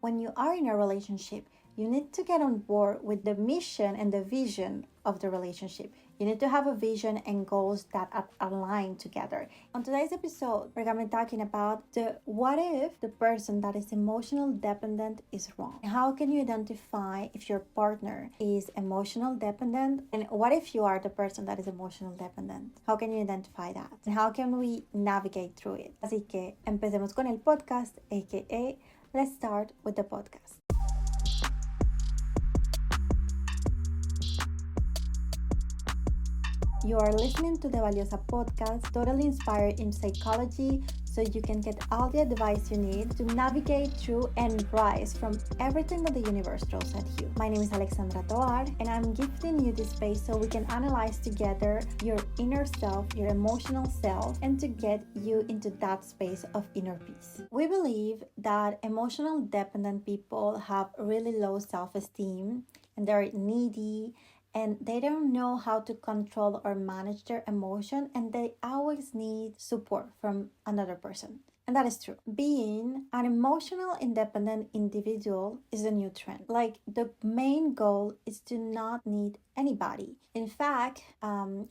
When you are in a relationship, you need to get on board with the mission and the vision of the relationship. You need to have a vision and goals that are aligned together. On today's episode, we're going to be talking about the what if the person that is emotional dependent is wrong. How can you identify if your partner is emotional dependent? And what if you are the person that is emotional dependent? How can you identify that? And how can we navigate through it? Así que empecemos con el podcast, aka let's start with the podcast. You are listening to the Valiosa Podcast, totally inspired in psychology, so you can get all the advice you need to navigate through and rise from everything that the universe throws at you. My name is Alexandra Toar, and I'm gifting you this space so we can analyze together your inner self, your emotional self, and to get you into that space of inner peace. We believe that emotional dependent people have really low self-esteem and they're needy and they don't know how to control or manage their emotion, and they always need support from another person. And that is true. Being an emotional independent individual is a new trend. Like, the main goal is to not need anybody. In fact,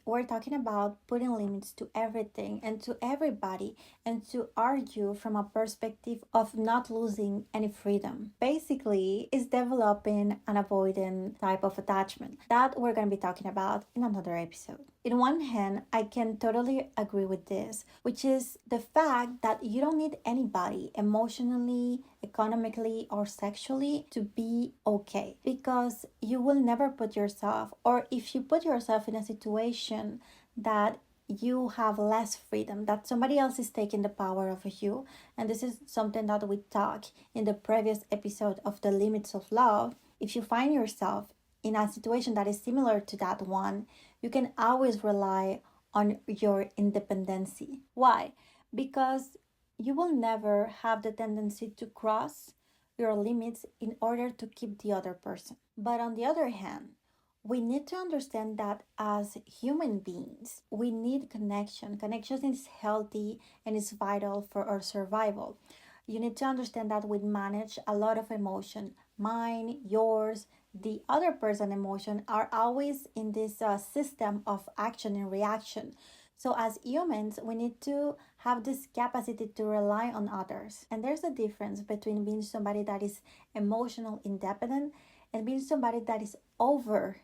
we're talking about putting limits to everything and to everybody, and to argue from a perspective of not losing any freedom. Basically, it's developing an avoidant type of attachment that we're going to be talking about in another episode. In one hand, I can totally agree with this, which is the fact that you don't need anybody emotionally, economically, or sexually to be okay, because you will never put yourself, or if you put yourself in a situation that you have less freedom, that somebody else is taking the power over you, and this is something that we talked in the previous episode of the limits of love. If you find yourself in a situation that is similar to that one, you can always rely on your independency. Why? Because you will never have the tendency to cross your limits in order to keep the other person. But on the other hand, we need to understand that as human beings, we need connection. Connection is healthy and is vital for our survival. You need to understand that we manage a lot of emotion. Mine, yours, the other person emotion are always in this system of action and reaction. So as humans, we need to have this capacity to rely on others. And there's a difference between being somebody that is emotional independent and being somebody that is over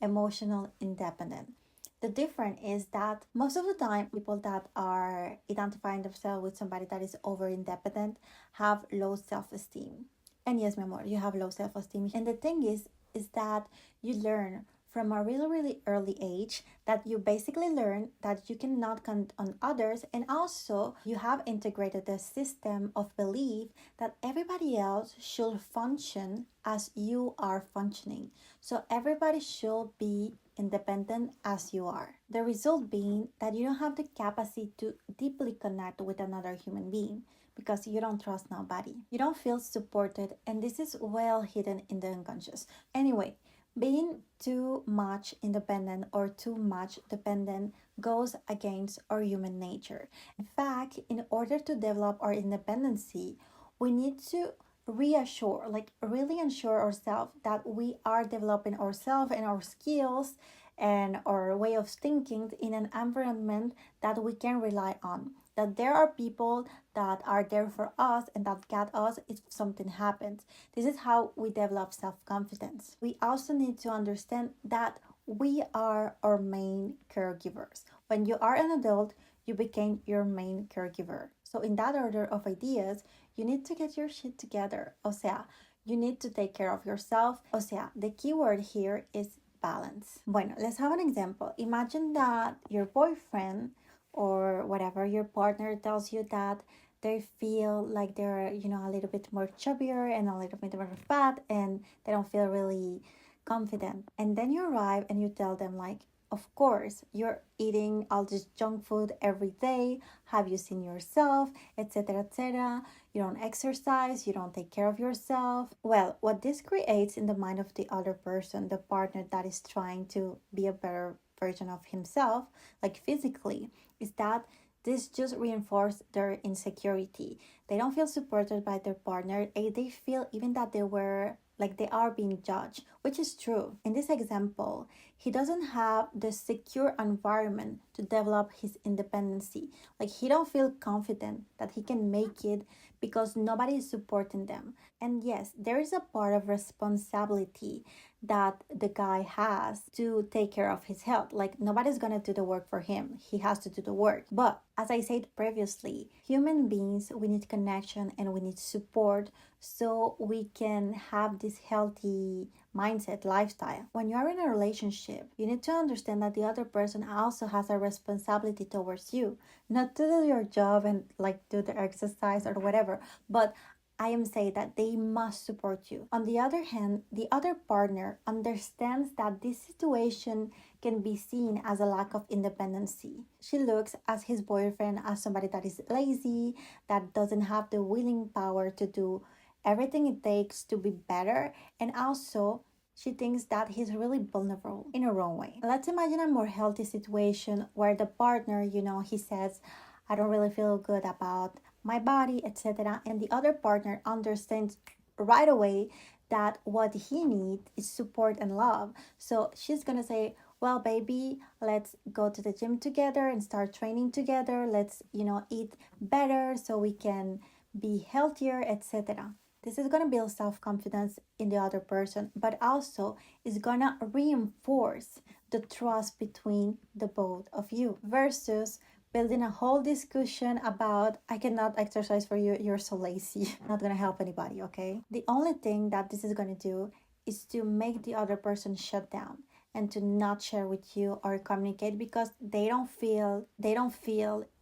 emotional independent. The difference is that most of the time, people that are identifying themselves with somebody that is over independent have low self-esteem. And yes, my amor, you have low self-esteem. And the thing is that you learn from a really, really early age that you basically learn that you cannot count on others, and also you have integrated the system of belief that everybody else should function as you are functioning. So everybody should be independent as you are. The result being that you don't have the capacity to deeply connect with another human being because you don't trust nobody. You don't feel supported, and this is well hidden in the unconscious. Anyway, being too much independent or too much dependent goes against our human nature. In fact, in order to develop our independency, we need to reassure, like really ensure ourselves that we are developing ourselves and our skills and our way of thinking in an environment that we can rely on. That there are people that are there for us and that get us if something happens. This is how we develop self-confidence. We also need to understand that we are our main caregivers. When you are an adult, you became your main caregiver. So in that order of ideas, you need to get your shit together. O sea, you need to take care of yourself. O sea, the key word here is balance. Bueno, let's have an example. Imagine that your boyfriend or whatever, your partner tells you that they feel like they're, a little bit more chubbier and a little bit more fat and they don't feel really confident. And then you arrive and you tell them like, of course, you're eating all this junk food every day. Have you seen yourself? Etc. etc. You don't exercise. You don't take care of yourself. Well, what this creates in the mind of the other person, the partner that is trying to be a better version of himself, like physically, is that this just reinforces their insecurity. They don't feel supported by their partner, and they feel even that they are being judged, which is true. In this example, he doesn't have the secure environment to develop his independency. Like, he don't feel confident that he can make it because nobody is supporting them. And yes, there is a part of responsibility that the guy has to take care of his health. Like, nobody's gonna do the work for him. He has to do the work. But as I said previously, human beings, we need connection and we need support so we can have this healthy mindset, lifestyle. When you are in a relationship, you need to understand that the other person also has a responsibility towards you. Not to do your job and like do the exercise or whatever, but I am saying that they must support you. On the other hand, the other partner understands that this situation can be seen as a lack of independency. She looks at his boyfriend as somebody that is lazy, that doesn't have the willing power to do everything it takes to be better, and also she thinks that he's really vulnerable in a wrong way. Let's imagine a more healthy situation where the partner, he says, I don't really feel good about my body, etc. And the other partner understands right away that what he needs is support and love. So she's gonna say, well, baby, let's go to the gym together and start training together. Let's, eat better so we can be healthier, etc. This is going to build self-confidence in the other person, but also is going to reinforce the trust between the both of you versus building a whole discussion about I cannot exercise for you, you're so lazy. Not going to help anybody, okay? The only thing that this is going to do is to make the other person shut down and to not share with you or communicate because they don't feel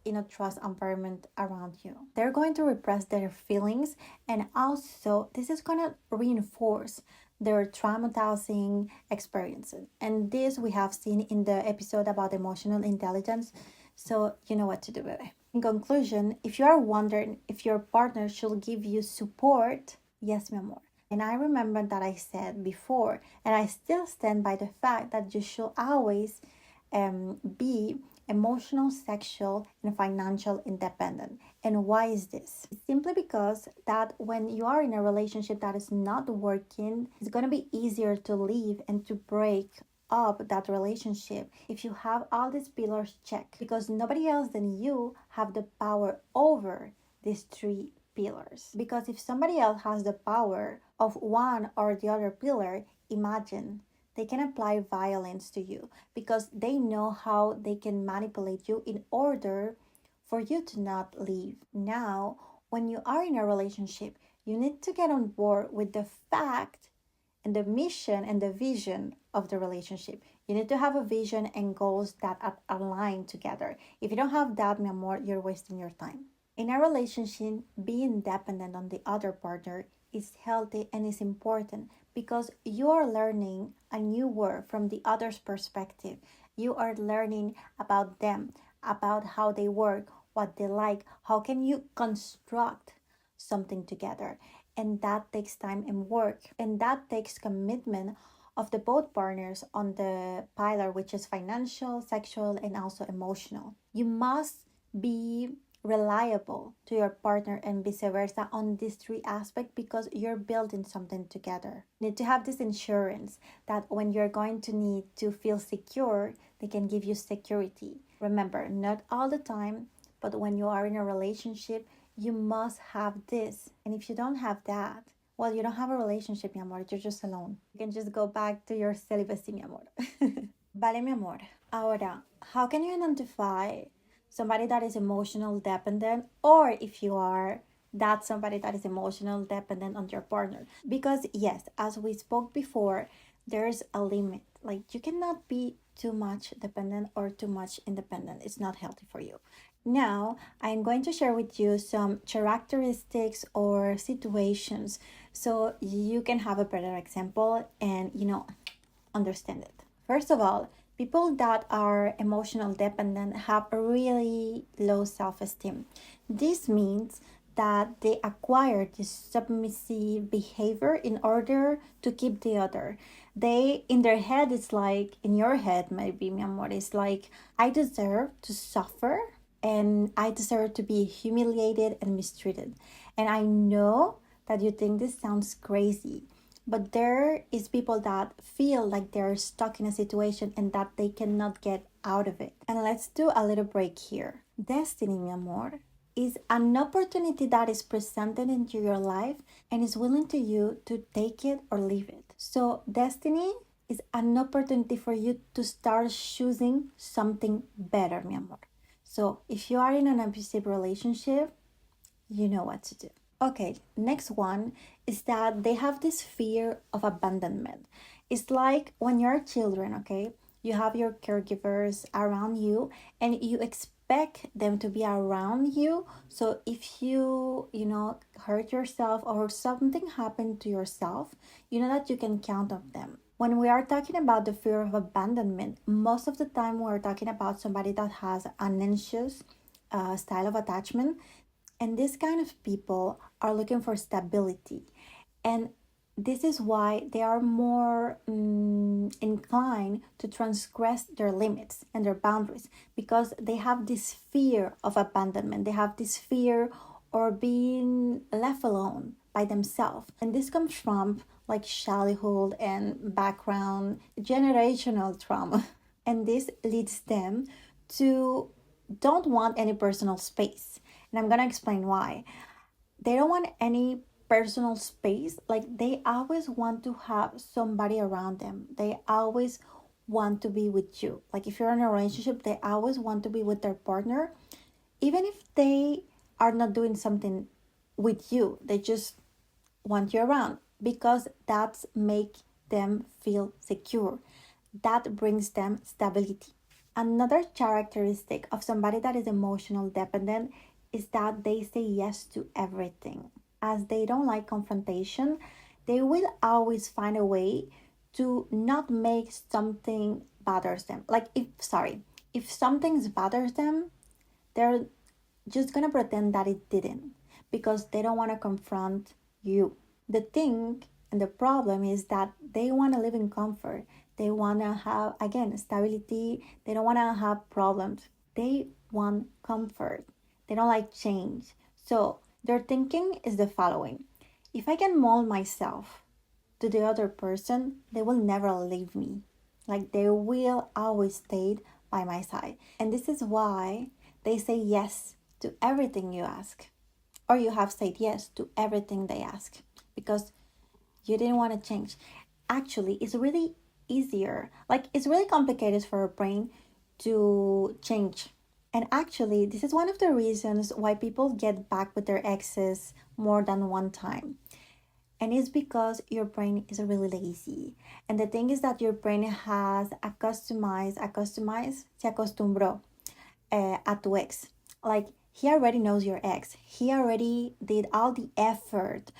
in a trust environment around you. They're going to repress their feelings, and also this is going to reinforce their traumatizing experiences. And this we have seen in the episode about emotional intelligence. So you know what to do with it. In conclusion, if you are wondering if your partner should give you support, yes, mi amor. And I remember that I said before, and I still stand by the fact that you should always be emotional, sexual, and financial independent. And why is this? It's simply because that when you are in a relationship that is not working, it's going to be easier to leave and to break up that relationship if you have all these pillars checked, because nobody else than you have the power over these three pillars. Because if somebody else has the power of one or the other pillar, imagine they can apply violence to you because they know how they can manipulate you in order for you to not leave. Now, when you are in a relationship, you need to get on board with the fact and the mission and the vision of the relationship. You need to have a vision and goals that are aligned together. If you don't have that, mi amor, you're wasting your time. In a relationship, being dependent on the other partner is healthy and is important because you are learning a new word from the other's perspective. You are learning about them, about how they work, what they like, how can you construct something together. And that takes time and work. And that takes commitment of the both partners on the pillar, which is financial, sexual, and also emotional. You must be reliable to your partner and vice versa on these three aspects because you're building something together. You need to have this insurance that when you're going to need to feel secure, they can give you security. Remember, not all the time, but when you are in a relationship, you must have this. And if you don't have that, well, you don't have a relationship, mi amor. You're just alone. You can just go back to your celibacy, mi amor. Vale, mi amor. Ahora, how can you identify somebody that is emotional dependent, or if you are that somebody that is emotional dependent on your partner? Because yes, as we spoke before, there's a limit. Like, you cannot be too much dependent or too much independent. It's not healthy for you. Now, I'm going to share with you some characteristics or situations so you can have a better example and, understand it. First of all, people that are emotional dependent have a really low self-esteem. This means that they acquire this submissive behavior in order to keep the other. In their head, it's like, in your head, maybe, mi amor, it's like, I deserve to suffer and I deserve to be humiliated and mistreated. And I know that you think this sounds crazy, but there is people that feel like they're stuck in a situation and that they cannot get out of it. And let's do a little break here. Destiny, mi amor, is an opportunity that is presented into your life and is willing to you to take it or leave it. So destiny is an opportunity for you to start choosing something better, mi amor. So if you are in an abusive relationship, you know what to do. Okay, next one is that they have this fear of abandonment. It's like when you're children, okay? You have your caregivers around you and you expect them to be around you. So if you hurt yourself or something happened to yourself, you know that you can count on them. When we are talking about the fear of abandonment, most of the time we're talking about somebody that has an anxious style of attachment, and this kind of people are looking for stability. And this is why they are more inclined to transgress their limits and their boundaries, because they have this fear of abandonment. They have this fear or being left alone by themselves. And this comes from like childhood and background, generational trauma. And this leads them to don't want any personal space. And I'm going to explain why. They don't want any personal space. Like they always want to have somebody around them. They always want to be with you. Like if you're in a relationship, they always want to be with their partner. Even if they are not doing something with you, they just want you around because that's make them feel secure. That brings them stability. Another characteristic of somebody that is emotional dependent is that they say yes to everything. As they don't like confrontation, they will always find a way to not make something bothers them. Like if something bothers them, they're just gonna pretend that it didn't because they don't want to confront you. The thing and the problem is that they want to live in comfort. They want to have, again, stability. They don't want to have problems. They want comfort. They don't like change. So their thinking is the following: if I can mold myself to the other person, they will never leave me. Like they will always stay by my side. And this is why they say yes to everything you ask, or you have said yes to everything they ask because you didn't want to change. Actually, it's really easier. Like it's really complicated for a brain to change. And actually, this is one of the reasons why people get back with their exes more than one time. And it's because your brain is really lazy. And the thing is that your brain has se acostumbró a tu ex. Like he already knows your ex. He already did all the effort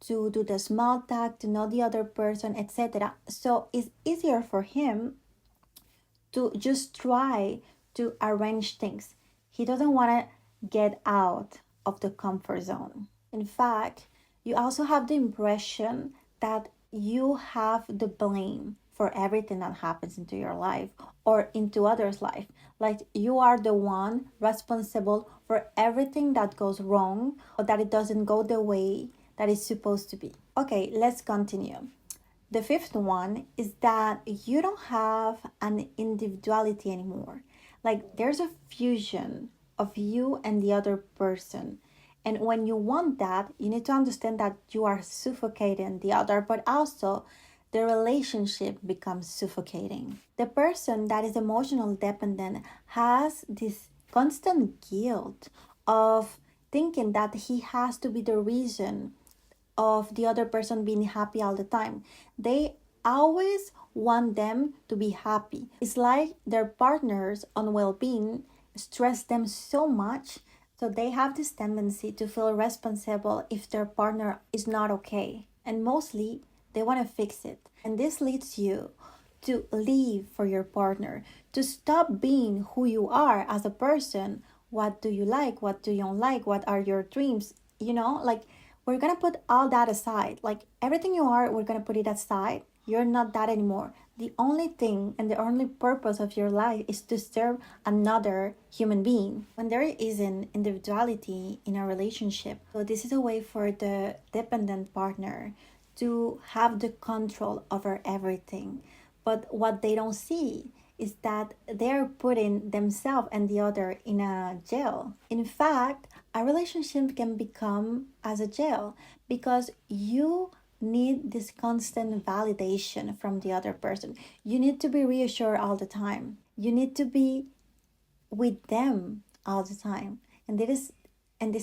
to do the small talk, to know the other person, etc. So it's easier for him to just try to arrange things. He doesn't want to get out of the comfort zone. In fact, you also have the impression that you have the blame for everything that happens into your life or into others' life. Like you are the one responsible for everything that goes wrong or that it doesn't go the way that it's supposed to be. Okay, let's continue. The fifth one is that you don't have an individuality anymore. Like there's a fusion of you and the other person. And when you want that, you need to understand that you are suffocating the other, but also the relationship becomes suffocating. The person that is emotional dependent has this constant guilt of thinking that he has to be the reason of the other person being happy all the time. They always want them to be happy. It's like their partner's unwell-being stress them so much, so they have this tendency to feel responsible if their partner is not okay. And mostly they want to fix it. And this leads you to leave for your partner, to stop being who you are as a person. What do you like? What do you don't like? What are your dreams? Like we're going to put all that aside. Like everything you are, we're going to put it aside You're not that anymore. The only thing and the only purpose of your life is to serve another human being. When there isn't individuality in a relationship, so this is a way for the dependent partner to have the control over everything. But what they don't see is that they're putting themselves and the other in a jail. In fact, a relationship can become as a jail because you need this constant validation from the other person. You need to be reassured all the time. You need to be with them all the time. And this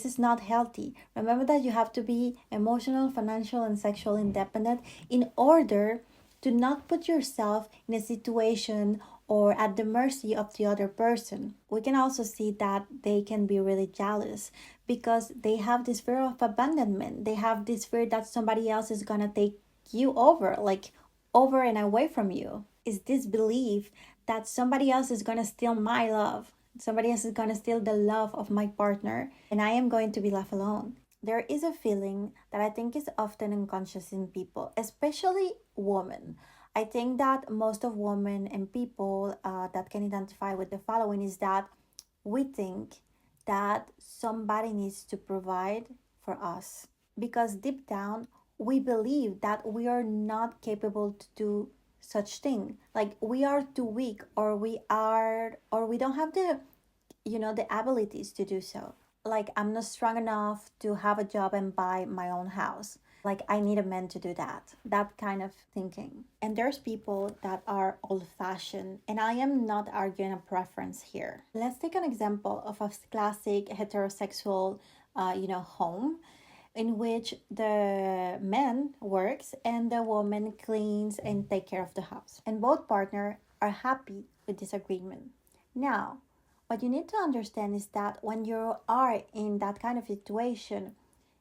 is not healthy. Remember that you have to be emotional, financial, and sexual independent in order to not put yourself in a situation or at the mercy of the other person. We can also see that they can be really jealous because they have this fear of abandonment. They have this fear that somebody else is gonna take you over, like over and away from you. Is this belief that somebody else is gonna steal my love? Somebody else is gonna steal the love of my partner, and I am going to be left alone. There is a feeling that I think is often unconscious in people, especially women. I think that most of women and people that can identify with the following is that we think that somebody needs to provide for us because deep down we believe that we are not capable to do such thing, like we are too weak, or we don't have the abilities to do so. Like, I'm not strong enough to have a job and buy my own house. Like, I need a man to do that kind of thinking. And there's people that are old fashioned, and I am not arguing a preference here. Let's take an example of a classic heterosexual home in which the man works and the woman cleans and take care of the house, and both partners are happy with this agreement. Now, what you need to understand is that when you are in that kind of situation,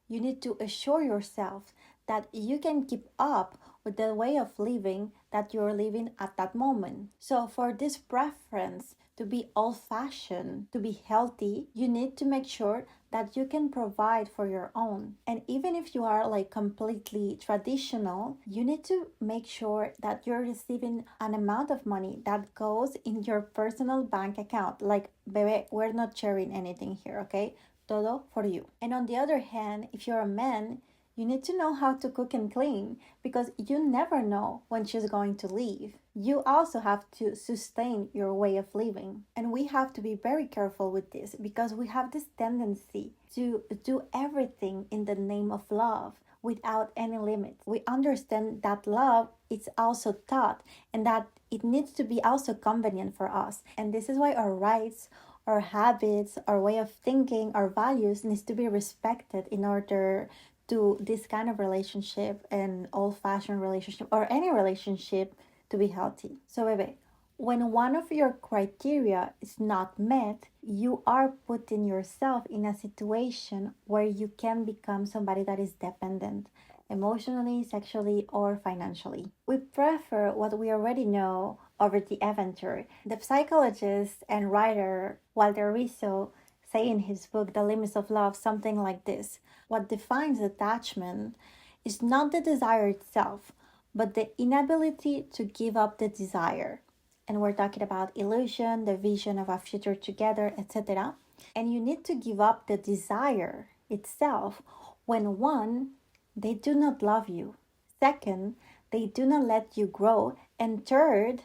you need to assure yourself that you can keep up with the way of living that you're living at that moment. So for this preference to be old-fashioned, to be healthy, you need to make sure that you can provide for your own. And even if you are like completely traditional, you need to make sure that you're receiving an amount of money that goes in your personal bank account. Like, bebe, we're not sharing anything here, okay? Todo for you. And on the other hand, if you're a man, you need to know how to cook and clean because you never know when she's going to leave. You also have to sustain your way of living. And we have to be very careful with this because we have this tendency to do everything in the name of love without any limits. We understand that love is also taught and that it needs to be also convenient for us. And this is why our rights, our habits, our way of thinking, our values needs to be respected in order to this kind of relationship, an old-fashioned relationship, or any relationship to be healthy. So, baby, when one of your criteria is not met, you are putting yourself in a situation where you can become somebody that is dependent emotionally, sexually, or financially. We prefer what we already know over the adventure. The psychologist and writer Walter Riso say in his book, The Limits of Love, something like this: what defines attachment is not the desire itself, but the inability to give up the desire. And we're talking about illusion, the vision of a future together, etc. And you need to give up the desire itself when one, they do not love you. Second, they do not let you grow. And third,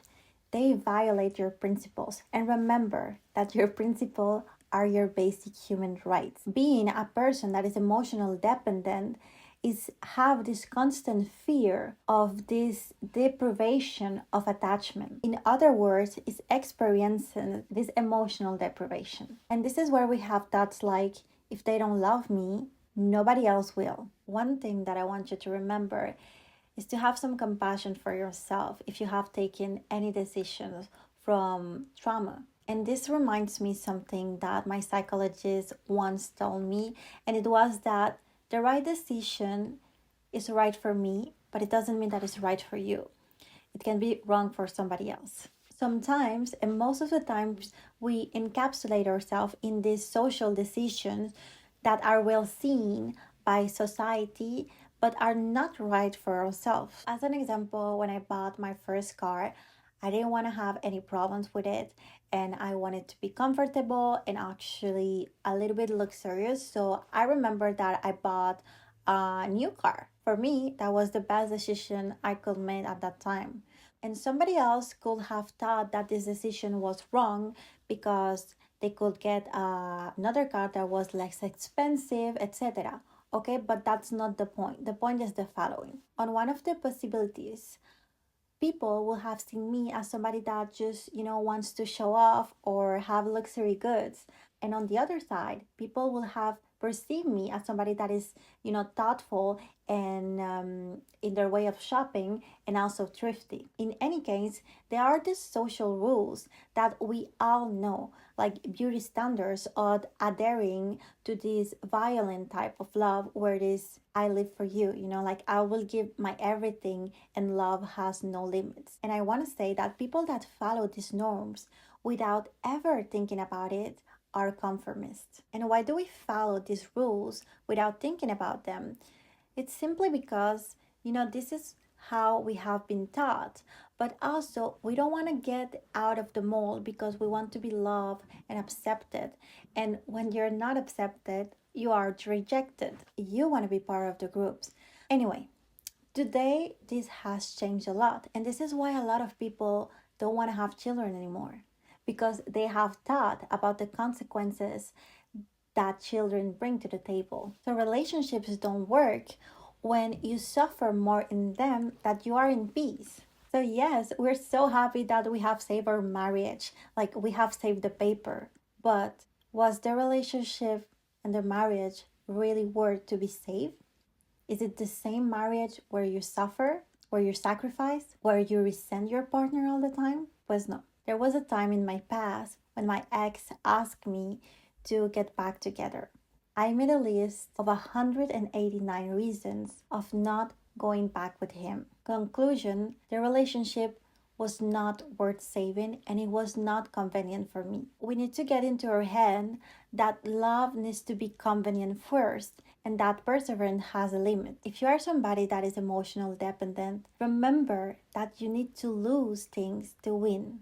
they violate your principles. And remember that your principles are your basic human rights. Being a person that is emotionally dependent is have this constant fear of this deprivation of attachment. In other words, is experiencing this emotional deprivation. And this is where we have thoughts like, if they don't love me, nobody else will. One thing that I want you to remember is to have some compassion for yourself if you have taken any decisions from trauma. And this reminds me something that my psychologist once told me, and it was that the right decision is right for me, but it doesn't mean that it's right for you. It can be wrong for somebody else. Sometimes, and most of the times, we encapsulate ourselves in these social decisions that are well seen by society, but are not right for ourselves. As an example, when I bought my first car, I didn't want to have any problems with it, and I wanted to be comfortable and actually a little bit luxurious. So I remember that I bought a new car. For me, that was the best decision I could make at that time. And somebody else could have thought that this decision was wrong because they could get another car that was less expensive, etc. Okay, but that's not the point. The point is the following. On one of the possibilities, people will have seen me as somebody that just, wants to show off or have luxury goods. And on the other side, people will have perceived me as somebody that is, thoughtful and in their way of shopping and also thrifty. In any case, there are these social rules that we all know, like beauty standards or adhering to this violent type of love where it is I live for you, like I will give my everything and love has no limits. And I want to say that people that follow these norms without ever thinking about it are conformists. And why do we follow these rules without thinking about them? It's simply because, this is how we have been taught. But also, we don't want to get out of the mold because we want to be loved and accepted. And when you're not accepted, you are rejected. You want to be part of the groups. Anyway, today this has changed a lot. And this is why a lot of people don't want to have children anymore, because they have thought about the consequences that children bring to the table. So relationships don't work when you suffer more in them than you are in peace. So yes, we're so happy that we have saved our marriage, like we have saved the paper. But was the relationship and the marriage really worth to be saved? Is it the same marriage where you suffer, where you sacrifice, where you resent your partner all the time? Pues no. There was a time in my past when my ex asked me to get back together. I made a list of 189 reasons of not going back with him. Conclusion, the relationship was not worth saving and it was not convenient for me. We need to get into our head that love needs to be convenient first and that perseverance has a limit. If you are somebody that is emotional dependent, remember that you need to lose things to win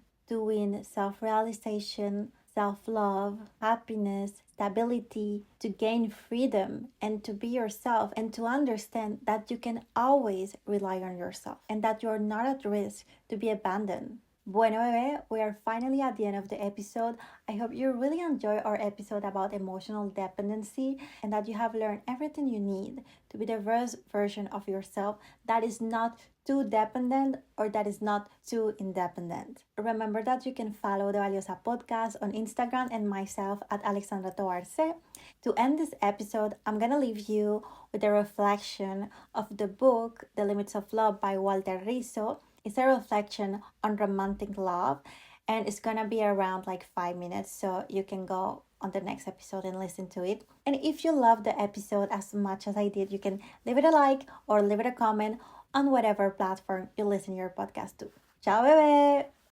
self-realization, self-love, happiness, stability, to gain freedom and to be yourself and to understand that you can always rely on yourself and that you're not at risk to be abandoned. Bueno, bebé, we are finally at the end of the episode. I hope you really enjoy our episode about emotional dependency and that you have learned everything you need to be the best version of yourself that is not too dependent or that is not too independent. Remember that you can follow the Valiosa Podcast on Instagram and myself at Alexandra Toarce. To end this episode, I'm gonna leave you with a reflection of the book The Limits of Love by Walter Riso. It's a reflection on romantic love and it's gonna be around like 5 minutes, so you can go on the next episode and listen to it. And if you love the episode as much as I did, you can leave it a like or leave it a comment on whatever platform you listen your podcast to. Ciao, bebé!